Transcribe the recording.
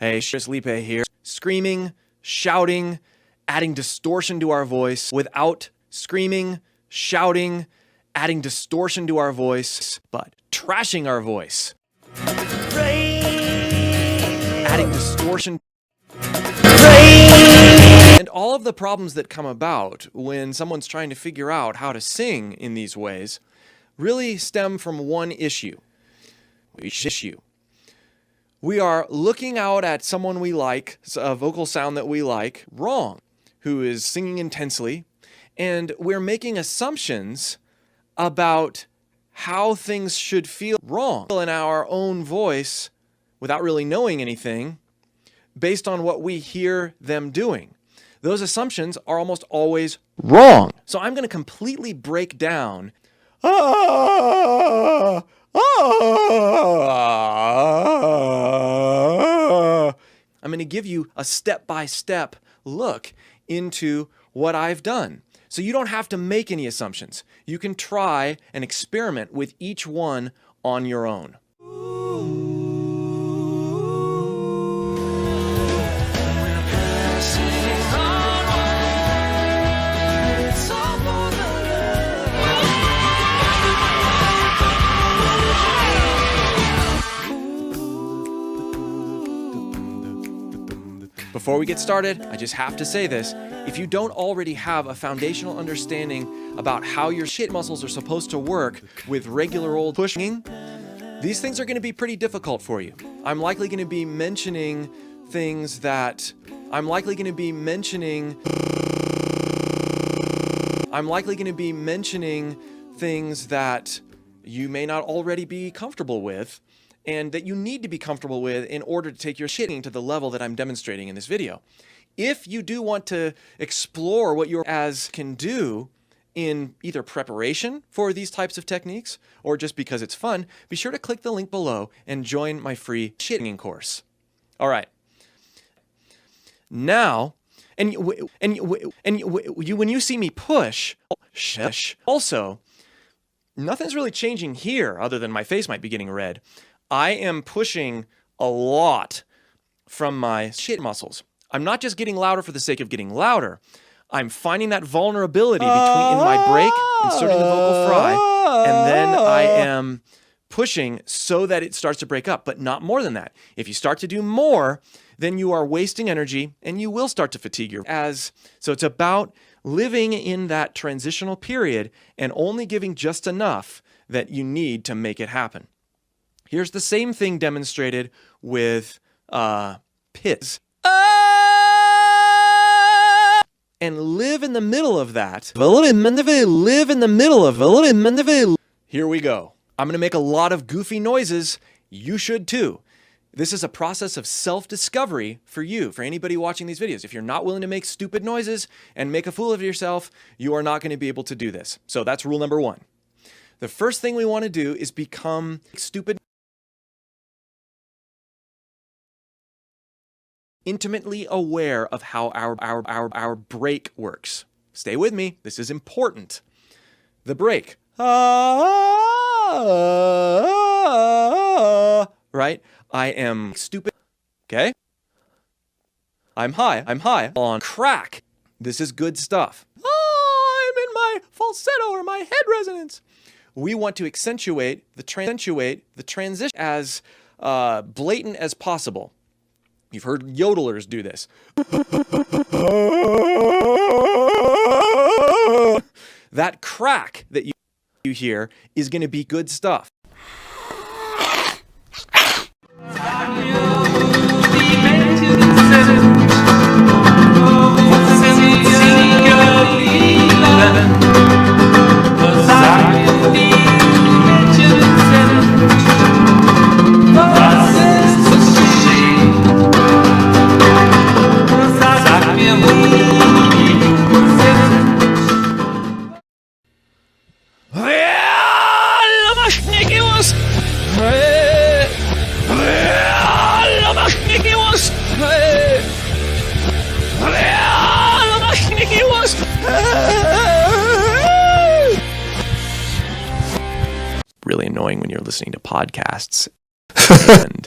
Hey, Schiss, Liepe here. Screaming, shouting, adding distortion to our voice without screaming, shouting, adding distortion to our voice, but trashing our voice. Adding distortion. And all of the problems that come about when someone's trying to figure out how to sing in these ways really stem from one issue. We are looking out at someone we like, a vocal sound that we like, wrong, who is singing intensely, and we're making assumptions about how things should feel wrong in our own voice without really knowing anything based on what we hear them doing. Those assumptions are almost always wrong. So I'm going to completely break down I'm going to give you a step-by-step look into what I've done. So you don't have to make any assumptions. You can try and experiment with each one on your own. Before we get started, I just have to say this. If you don't already have a foundational understanding about how your shit muscles are supposed to work with regular old pushing, these things are going to be pretty difficult for you. I'm likely going to be mentioning things that you may not already be comfortable with, and that you need to be comfortable with in order to take your shitting to the level that I'm demonstrating in this video. If you do want to explore what your as can do in either preparation for these types of techniques or just because it's fun, be sure to click the link below and join my free shitting course. All right. Now, when you see me push, also, nothing's really changing here other than my face might be getting red. I am pushing a lot from my shit muscles. I'm not just getting louder for the sake of getting louder. I'm finding that vulnerability in my break, inserting the vocal fry, and then I am pushing so that it starts to break up, but not more than that. If you start to do more, then you are wasting energy and you will start to fatigue your as. So it's about living in that transitional period and only giving just enough that you need to make it happen. Here's the same thing demonstrated with pits. And live in the middle of that. Here we go. I'm going to make a lot of goofy noises. You should too. This is a process of self-discovery for you, for anybody watching these videos. If you're not willing to make stupid noises and make a fool of yourself, you are not going to be able to do this. So that's rule number one. The first thing we want to do is become stupid. Intimately aware of how our break works. Stay with me. This is important. The break. Right? I am stupid. Okay? I'm high on crack. This is good stuff. I'm in my falsetto or my head resonance. We want to accentuate the transition as blatant as possible. You've heard yodelers do this. That crack that you hear is going to be good stuff. Really annoying when you're listening to podcasts. And